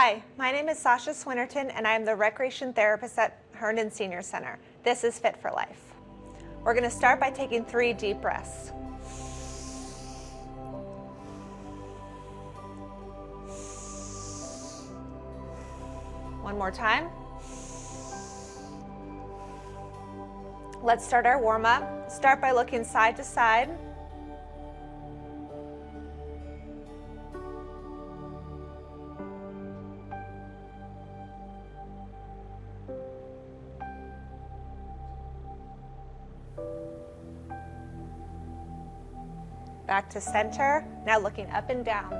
Hi, my name is Sasha Swinnerton and I am the recreation therapist at Herndon Senior Center. This is Fit for Life. We're going to start by taking 3 deep breaths. One more time. Let's start our warm-up. Start by looking side to side. Back to center. Now looking up and down.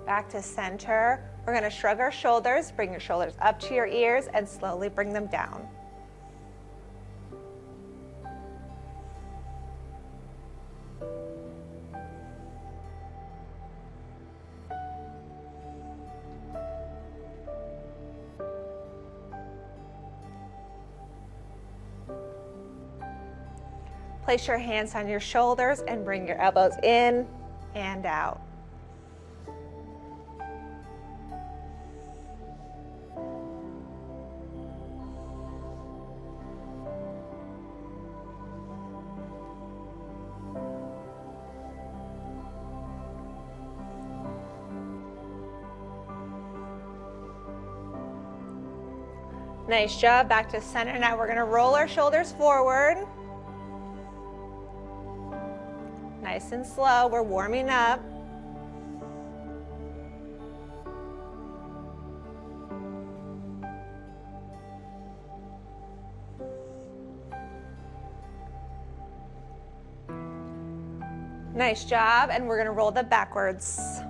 Back to center. We're going to shrug our shoulders, bring your shoulders up to your ears, and slowly bring them down. Place your hands on your shoulders and bring your elbows in and out. Nice job. Back to center. Now we're going to roll our shoulders forward. Nice and slow. We're warming up. Nice job. And we're going to roll them backwards.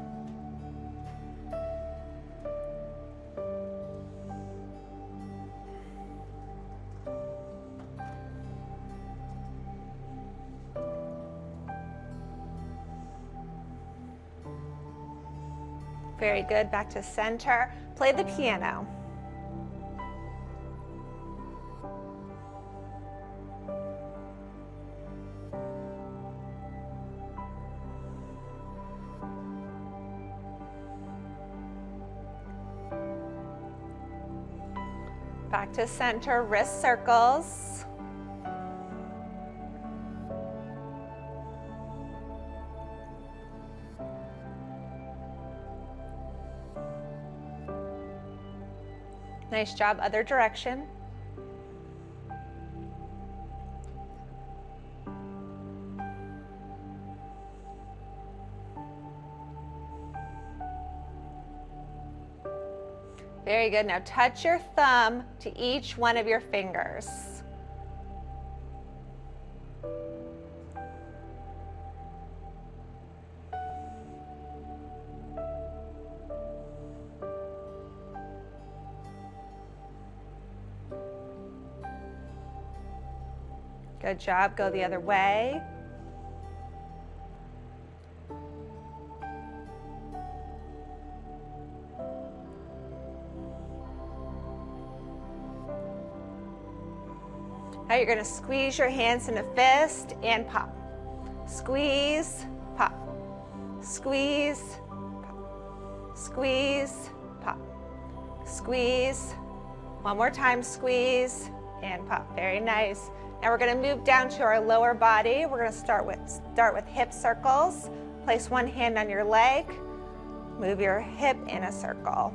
Very good. Back to center. Play the piano. Back to center. Wrist circles. Nice job. Other direction. Very good. Now touch your thumb to each one of your fingers. Good job. Go the other way. Now you're going to squeeze your hands in a fist and pop. Squeeze, pop. Squeeze, pop. Squeeze, pop. Squeeze. One more time, squeeze and pop. Very nice. Now we're going to move down to our lower body. We're going to start with hip circles. Place one hand on your leg. Move your hip in a circle.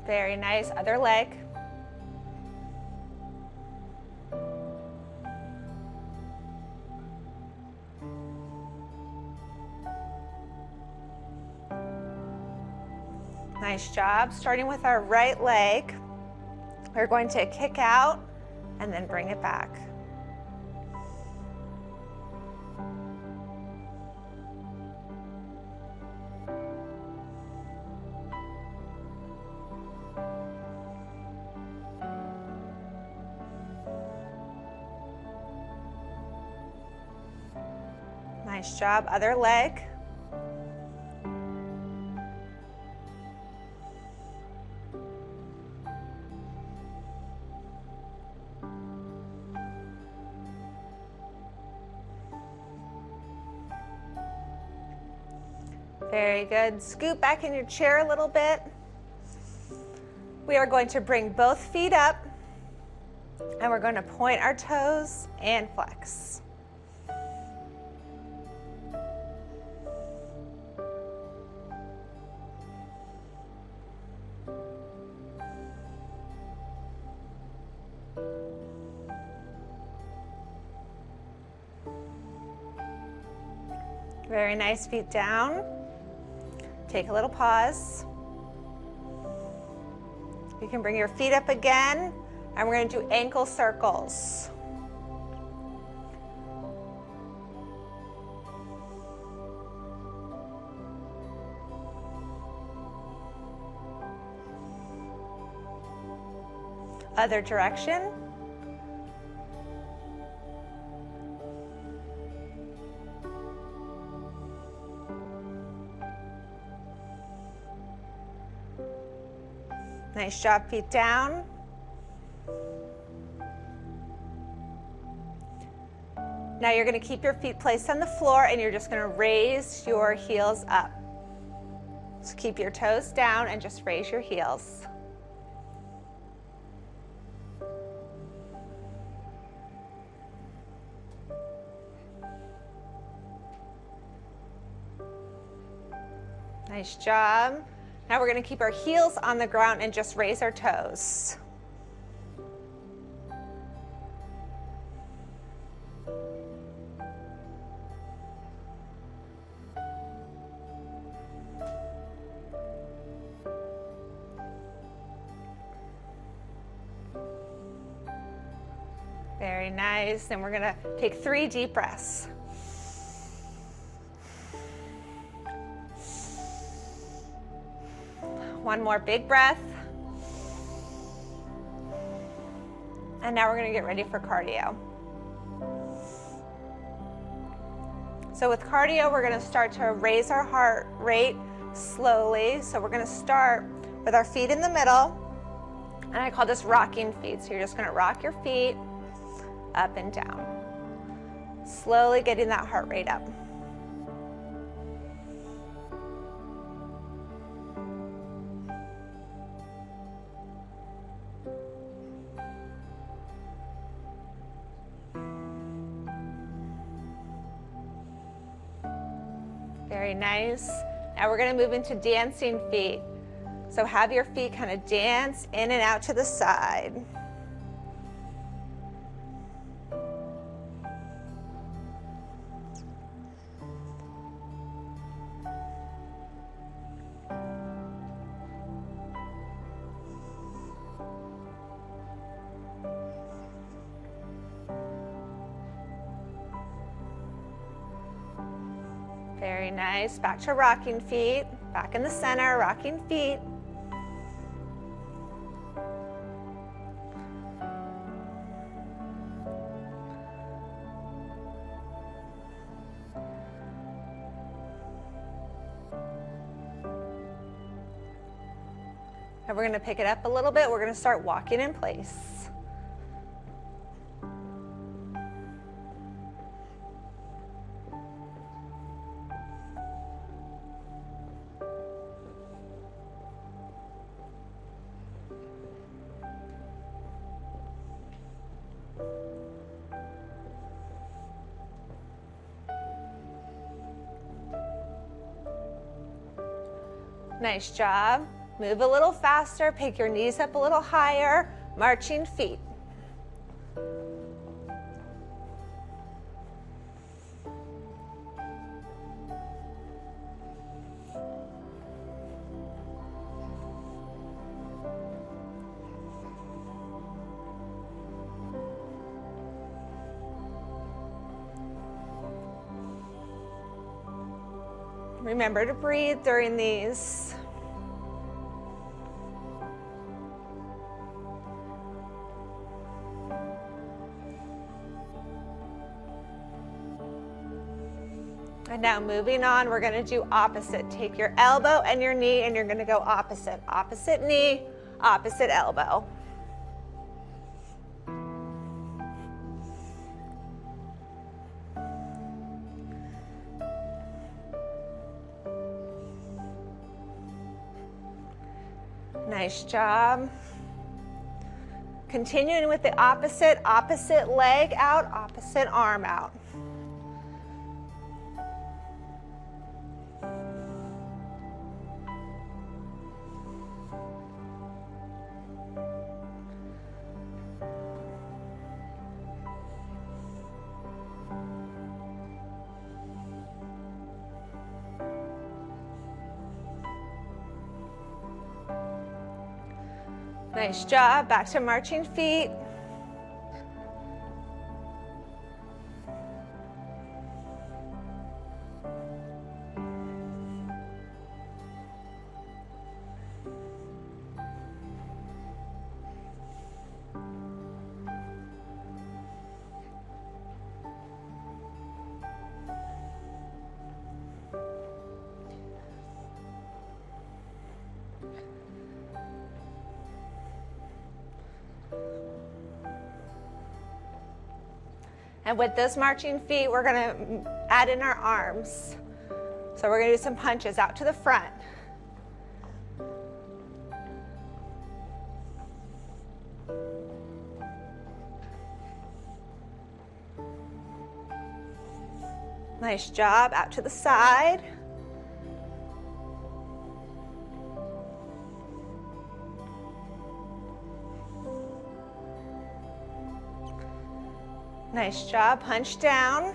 Very nice. Other leg. Nice job. Starting with our right leg, we're going to kick out and then bring it back. Nice job. Other leg. Very good. Scoot back in your chair a little bit. We are going to bring both feet up and we're going to point our toes and flex. Very nice. Feet down. Take a little pause. You can bring your feet up again, and we're going to do ankle circles. Other direction. Nice job, feet down. Now you're going to keep your feet placed on the floor and you're just going to raise your heels up. So keep your toes down and just raise your heels. Nice job. Now we're going to keep our heels on the ground and just raise our toes. Very nice. And we're going to take 3 deep breaths. One more big breath. And now we're going to get ready for cardio. So with cardio, we're going to start to raise our heart rate slowly. So we're going to start with our feet in the middle. And I call this rocking feet. So you're just going to rock your feet up and down. Slowly getting that heart rate up. Very nice. Now we're going to move into dancing feet. So have your feet kind of dance in and out to the side. Very nice. Back to rocking feet. Back in the center, rocking feet. And we're going to pick it up a little bit. We're going to start walking in place. Nice job. Move a little faster, pick your knees up a little higher, marching feet. Remember to breathe during these. And now moving on, we're gonna do opposite. Take your elbow and your knee and you're gonna go opposite. Opposite knee, opposite elbow. Nice job. Continuing with the opposite leg out, opposite arm out. Nice job. Back to marching feet. And with those marching feet, we're gonna add in our arms. So we're gonna do some punches out to the front. Nice job, out to the side. Nice job, punch down.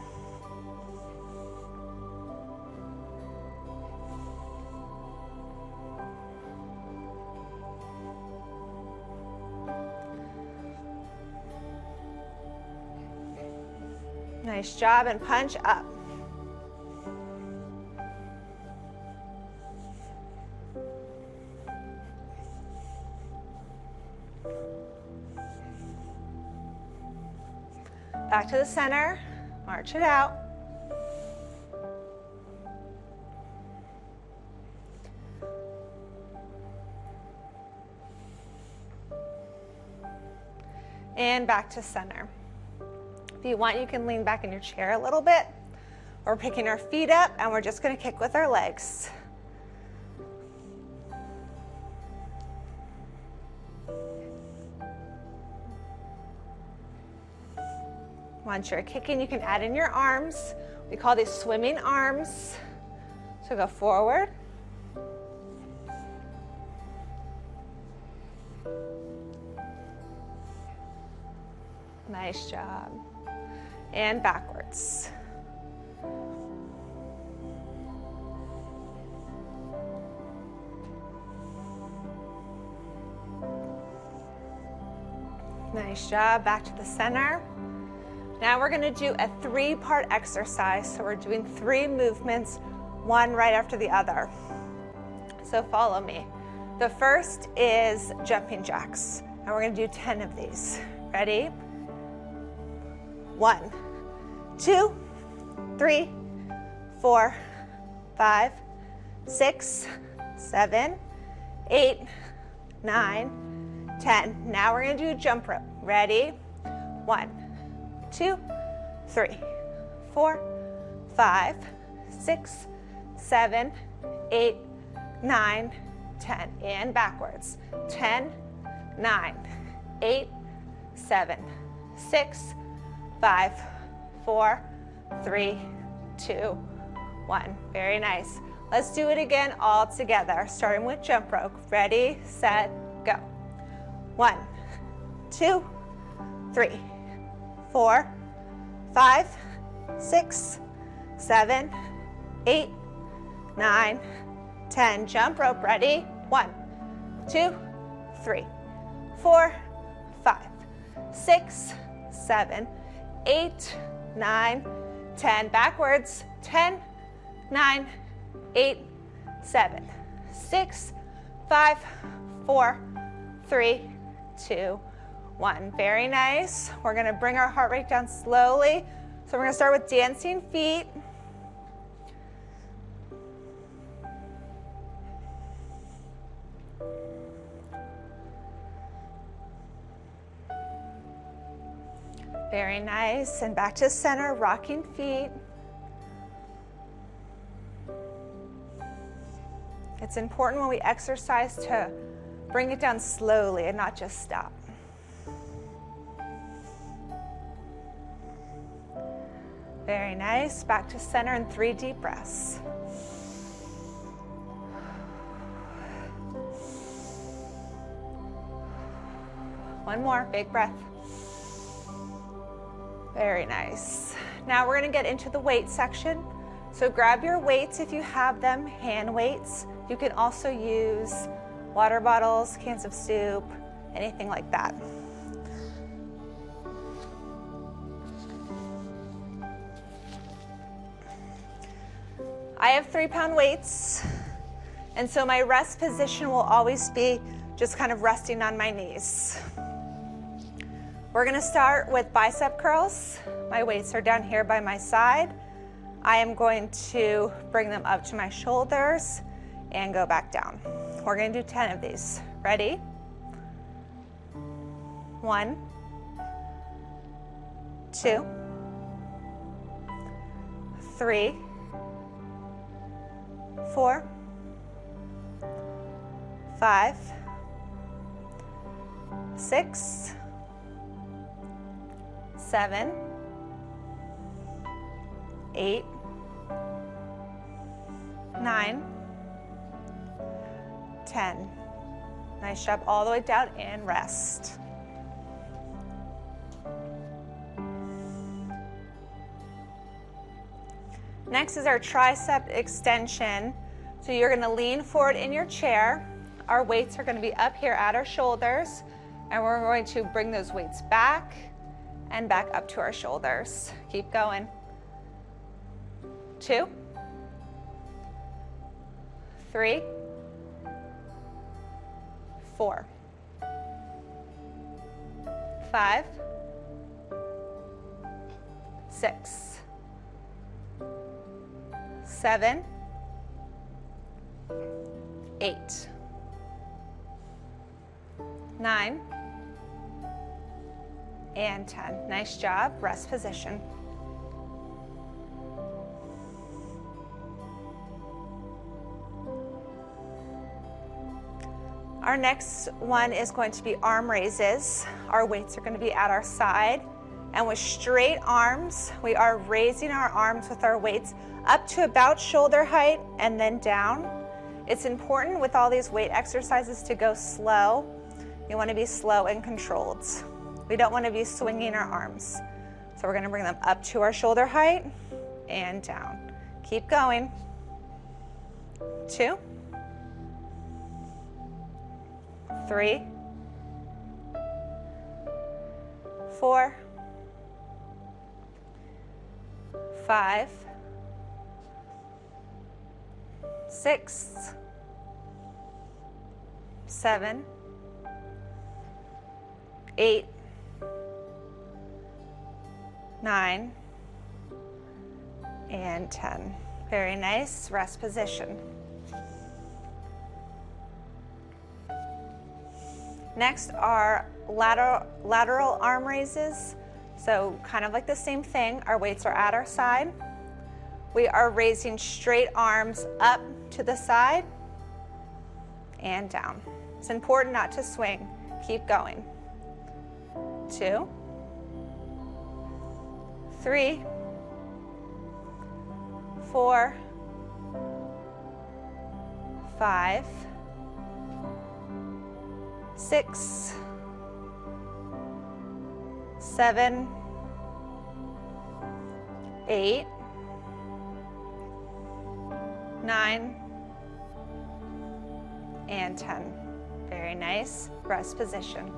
Nice job, and punch up. Back to the center, march it out. And back to center. If you want, you can lean back in your chair a little bit. We're picking our feet up and we're just gonna kick with our legs. Once you're kicking, you can add in your arms. We call these swimming arms. So go forward. Nice job. And backwards. Nice job, back to the center. Now we're gonna do a 3-part exercise. So we're doing 3 movements, one right after the other. So follow me. The first is jumping jacks. And we're gonna do 10 of these. Ready? 1, 2, 3, 4, 5, 6, 7, 8, 9, 10. Now we're gonna do a jump rope. Ready? 1, 2, 3, 4, 5, 6, 7, 8, 9, 10. And backwards. 10, 9, 8, 7, 6, 5, 4, 3, 2, 1. Very nice. Let's do it again all together, starting with jump rope. Ready, set, go. 1, 2, 3, 4, 5, 6, 7, 8, 9, 10. Jump rope, ready? 1, 2, 3, 4, 5, 6, 7, 8, 9, 10. Backwards. 10, 9, 8, 7, 6, 5, 4, 3, 2, 1. Very nice. We're gonna bring our heart rate down slowly. So we're gonna start with dancing feet. Very nice. And back to center, rocking feet. It's important when we exercise to bring it down slowly and not just stop. Very nice. Back to center and 3 deep breaths. One more, big breath. Very nice. Now we're going to get into the weight section. So grab your weights if you have them, hand weights. You can also use water bottles, cans of soup, anything like that. I have 3-pound weights, and so my rest position will always be just kind of resting on my knees. We're going to start with bicep curls. My weights are down here by my side. I am going to bring them up to my shoulders and go back down. We're going to do 10 of these. Ready? 1, 2, 3, 4, 5, 6, 7, 8, 9, 10. Nice job all the way down and rest. Next is our tricep extension. So you're going to lean forward in your chair. Our weights are going to be up here at our shoulders, and we're going to bring those weights back and back up to our shoulders. Keep going. 2, 3, 4, 5, 6, 7, 8, 9, and 10. Nice job. Rest position. Our next one is going to be arm raises. Our weights are going to be at our side, and with straight arms, we are raising our arms with our weights up to about shoulder height and then down. It's important with all these weight exercises to go slow. You want to be slow and controlled. We don't want to be swinging our arms. So we're going to bring them up to our shoulder height and down. Keep going. 2, 3, 4, 5, 6, 7, 8, 9, and 10. Very nice. Rest position. Next are lateral arm raises. So kind of like the same thing. Our weights are at our side. We are raising straight arms up to the side and down. It's important not to swing. Keep going. 2, 3, 4, 5, 6, 7, 8, 9, and 10. Very nice. Rest position.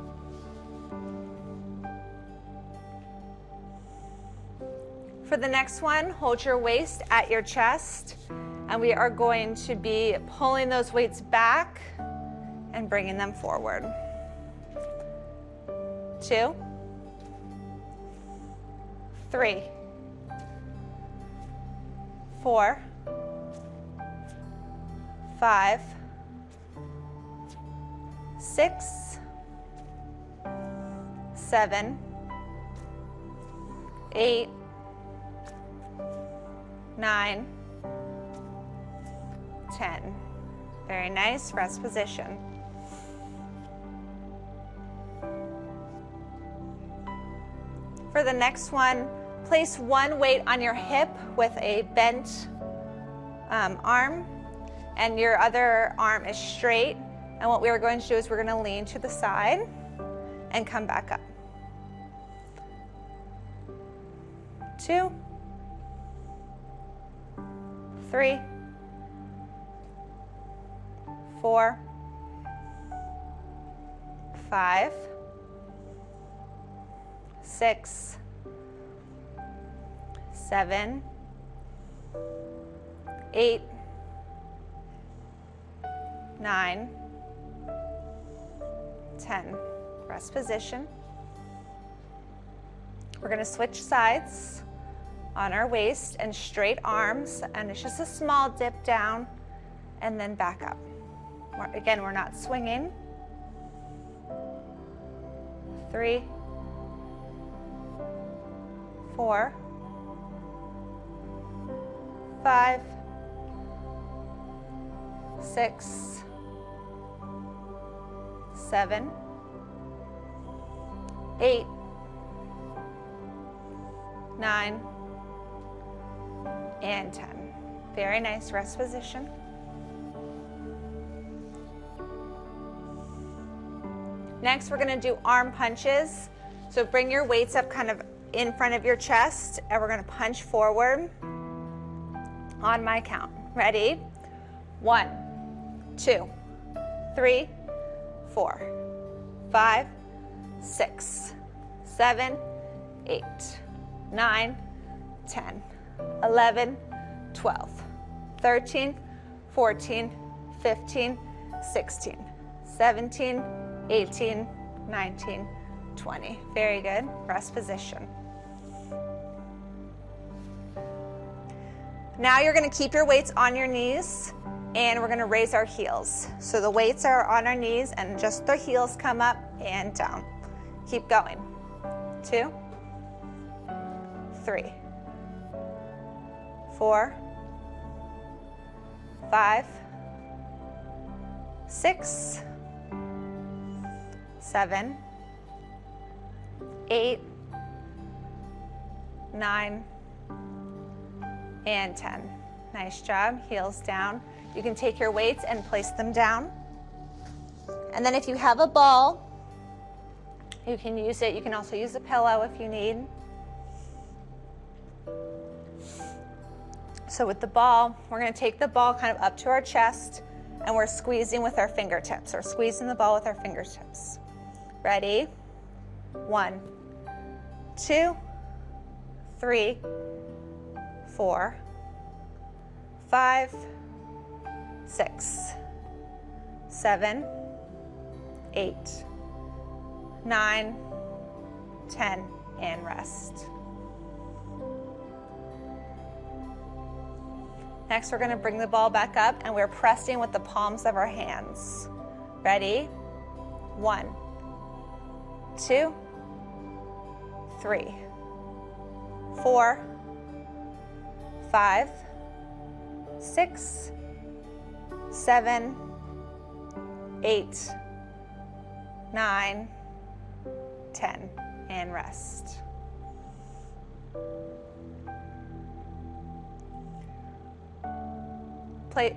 For the next one, hold your waist at your chest, and we are going to be pulling those weights back and bringing them forward. 2, 3, 4, 5, 6, 7, 8, 9, 10. Very nice, rest position. For the next one, place one weight on your hip with a bent arm, and your other arm is straight. And what we are going to do is we're going to lean to the side and come back up. 2, 3, 4, 5, 6, 7, 8, 9, 10. Rest position. We're going to switch sides on our waist and straight arms, and it's just a small dip down and then back up. Again, we're not swinging. 3, 4, 5, 6, 7, 8, 9, and 10. Very nice, rest position. Next, we're going to do arm punches. So bring your weights up kind of in front of your chest, and we're going to punch forward on my count. Ready? 1, 2, 3, 4, 5, 6, 7, 8, 9, 10, 11, 12, 13, 14, 15, 16, 17, 18, 19, 20. Very good. Rest position. Now you're going to keep your weights on your knees, and we're going to raise our heels. So the weights are on our knees and just the heels come up and down. Keep going. 2, 3, 4, 5, 6, 7, 8, 9, and 10. Nice job. Heels down. You can take your weights and place them down. And then if you have a ball, you can use it. You can also use a pillow if you need. So with the ball, we're going to take the ball kind of up to our chest, and we're squeezing with our fingertips, or squeezing the ball with our fingertips. Ready? 1, 2, 3, 4, 5, 6, 7, 8, 9, 10, and rest. Next, we're going to bring the ball back up, and we're pressing with the palms of our hands. Ready? 1, 2, 3, 4, 5, 6, 7, 8, 9, 10, and rest.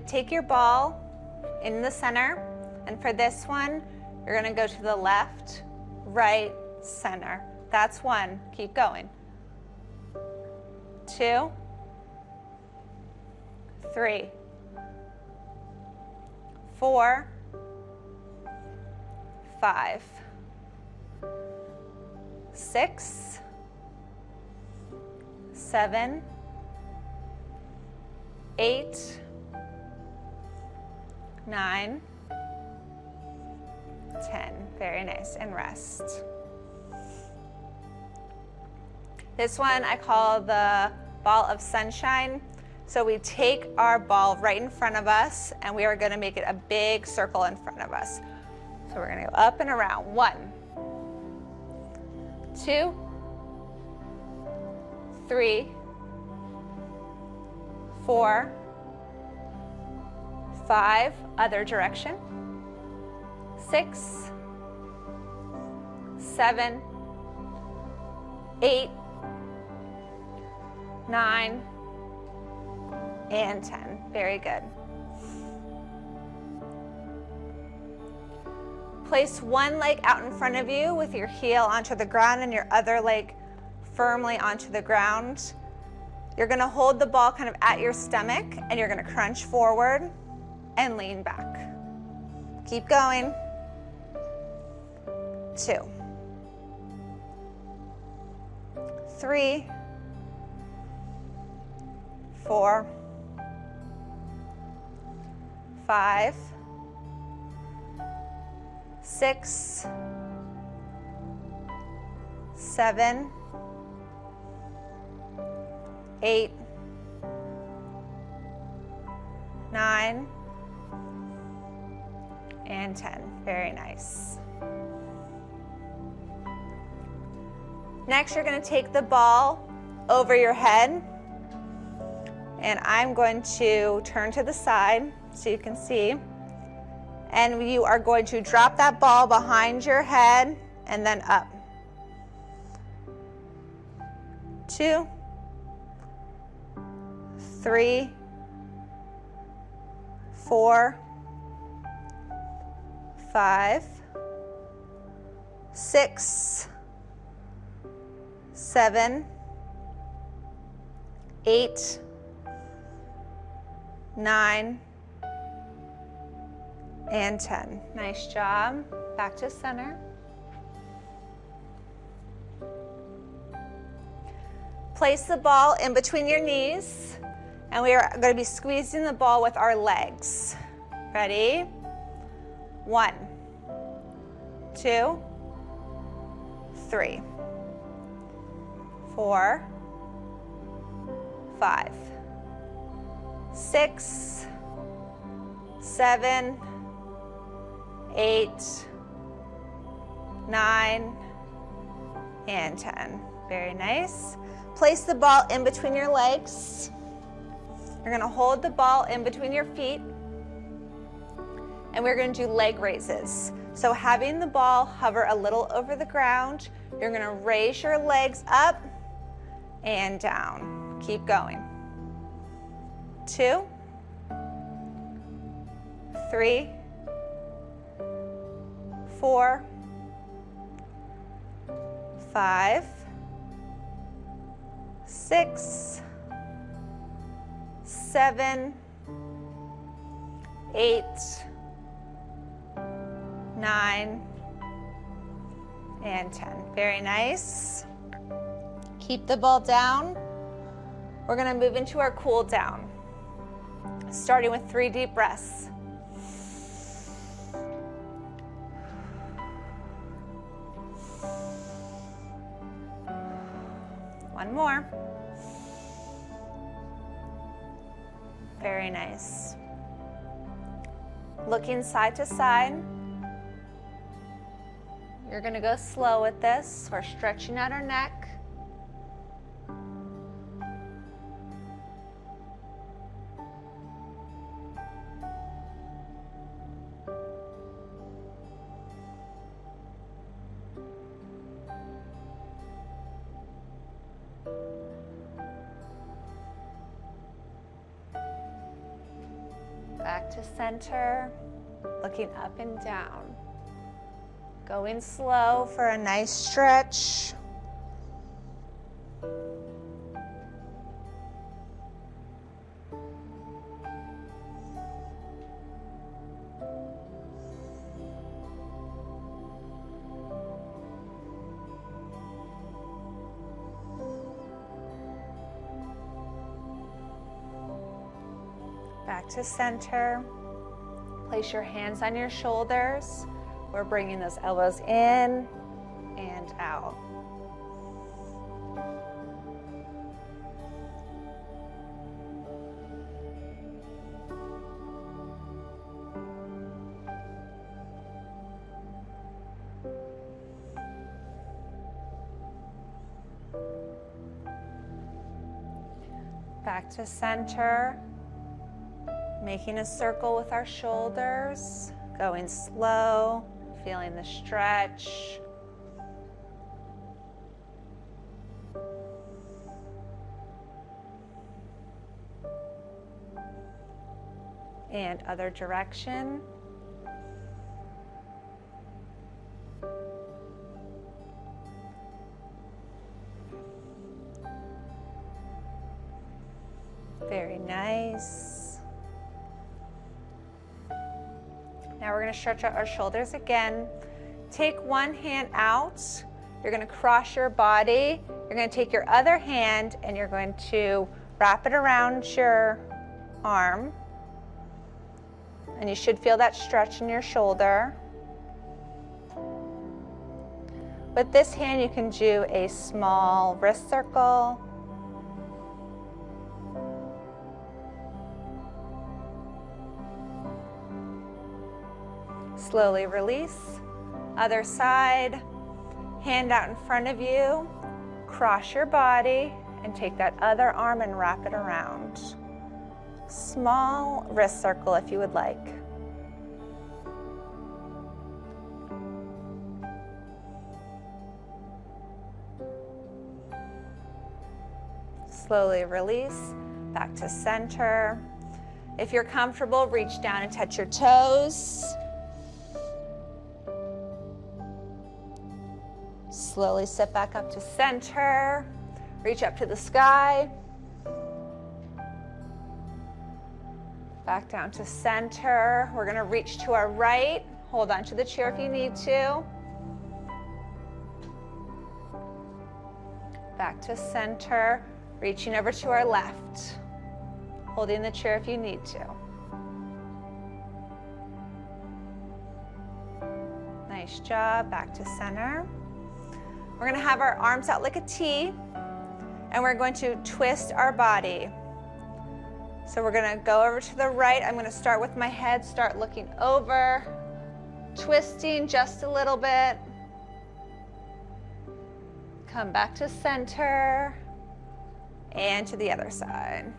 Take your ball in the center, and for this one, you're going to go to the left, right, center. That's 1. Keep going. 2, 3, 4, 5, 6, 7, 8, 9, 10. Very nice. And rest. This one I call the ball of sunshine. So we take our ball right in front of us, and we are going to make it a big circle in front of us. So we're going to go up and around. 1, 2, 3, 4, 5, other direction, 6, 7, 8, 9, and 10. Very good. Place one leg out in front of you with your heel onto the ground and your other leg firmly onto the ground. You're going to hold the ball kind of at your stomach and you're going to crunch forward and lean back. Keep going. 2, 3, 4, 5, 6, 7, 8, 9, and 10. Very nice. Next, you're going to take the ball over your head, and I'm going to turn to the side so you can see. And you are going to drop that ball behind your head and then up. 2, 3, 4, 5, 6, 7, 8, 9, and 10. Nice job. Back to center. Place the ball in between your knees, and we are going to be squeezing the ball with our legs. Ready? 1, 2, 3, 4, 5, 6, 7, 8, 9, and 10. Very nice. Place the ball in between your legs. You're going to hold the ball in between your feet, and we're going to do leg raises. So having the ball hover a little over the ground, you're going to raise your legs up and down. Keep going. 2, 3, 4, 5, 6, 7, 8, 9, and 10. Very nice. Keep the ball down. We're going to move into our cool down, starting with 3 deep breaths. One more. Very nice. Looking side to side. You're going to go slow with this. We're stretching out our neck. Back to center, looking up and down. Going slow for a nice stretch. Back to center. Place your hands on your shoulders. We're bringing those elbows in and out. Back to center. Making a circle with our shoulders. Going slow. Feeling the stretch. And other direction. Very nice. Now we're going to stretch out our shoulders again. Take one hand out. You're going to cross your body. You're going to take your other hand and you're going to wrap it around your arm. And you should feel that stretch in your shoulder. With this hand, you can do a small wrist circle. Slowly release. Other side. Hand out in front of you. Cross your body and take that other arm and wrap it around. Small wrist circle if you would like. Slowly release, back to center. If you're comfortable, reach down and touch your toes. Slowly sit back up to center. Reach up to the sky. Back down to center. We're going to reach to our right. Hold on to the chair if you need to. Back to center. Reaching over to our left. Holding the chair if you need to. Nice job. Back to center. We're going to have our arms out like a T, and we're going to twist our body. So we're going to go over to the right. I'm going to start with my head, start looking over, twisting just a little bit. Come back to center and to the other side.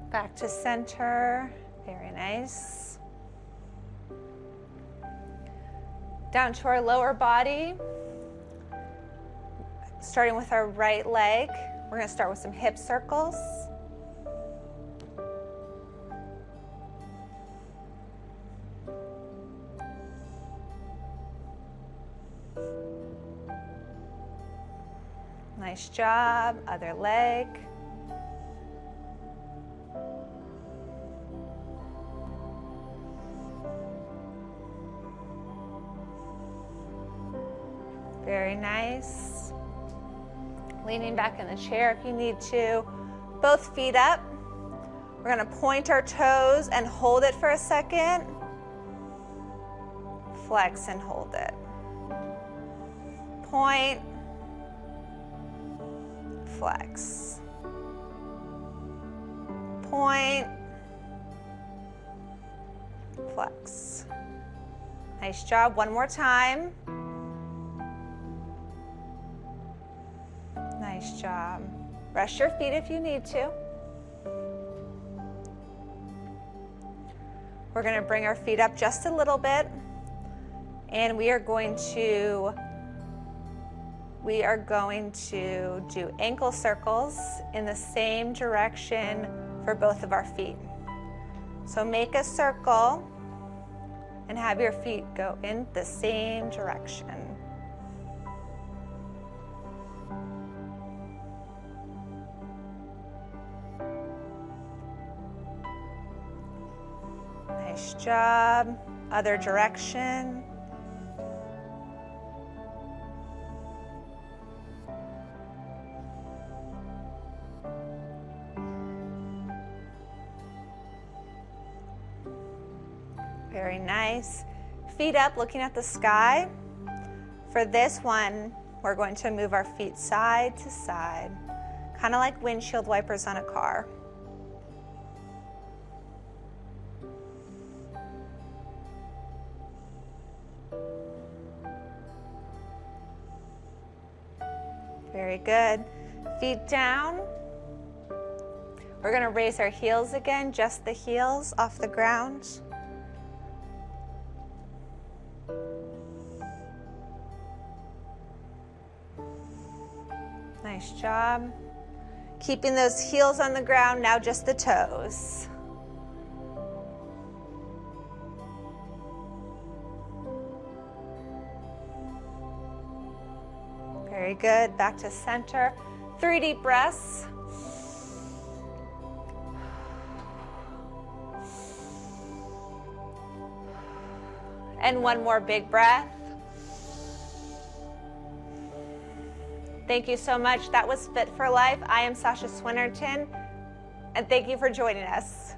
Back to center. Very nice. Down to our lower body. Starting with our right leg, we're going to start with some hip circles. Nice job. Other leg. Very nice. Leaning back in the chair if you need to. Both feet up. We're going to point our toes and hold it for a second. Flex and hold it. Point. Flex. Point. Flex. Nice job. One more time. Nice job. Rest your feet if you need to. We're going to bring our feet up just a little bit, and we are going to do ankle circles in the same direction for both of our feet. So make a circle and have your feet go in the same direction. Nice job. Other direction. Very nice. Feet up, looking at the sky. For this one, we're going to move our feet side to side, kind of like windshield wipers on a car. Very good. Feet down. We're going to raise our heels again, just the heels off the ground. Nice job. Keeping those heels on the ground, now just the toes. Very good. Back to center. 3 deep breaths. And 1 more big breath. Thank you so much. That was Fit for Life. I am Sasha Swinnerton, and thank you for joining us.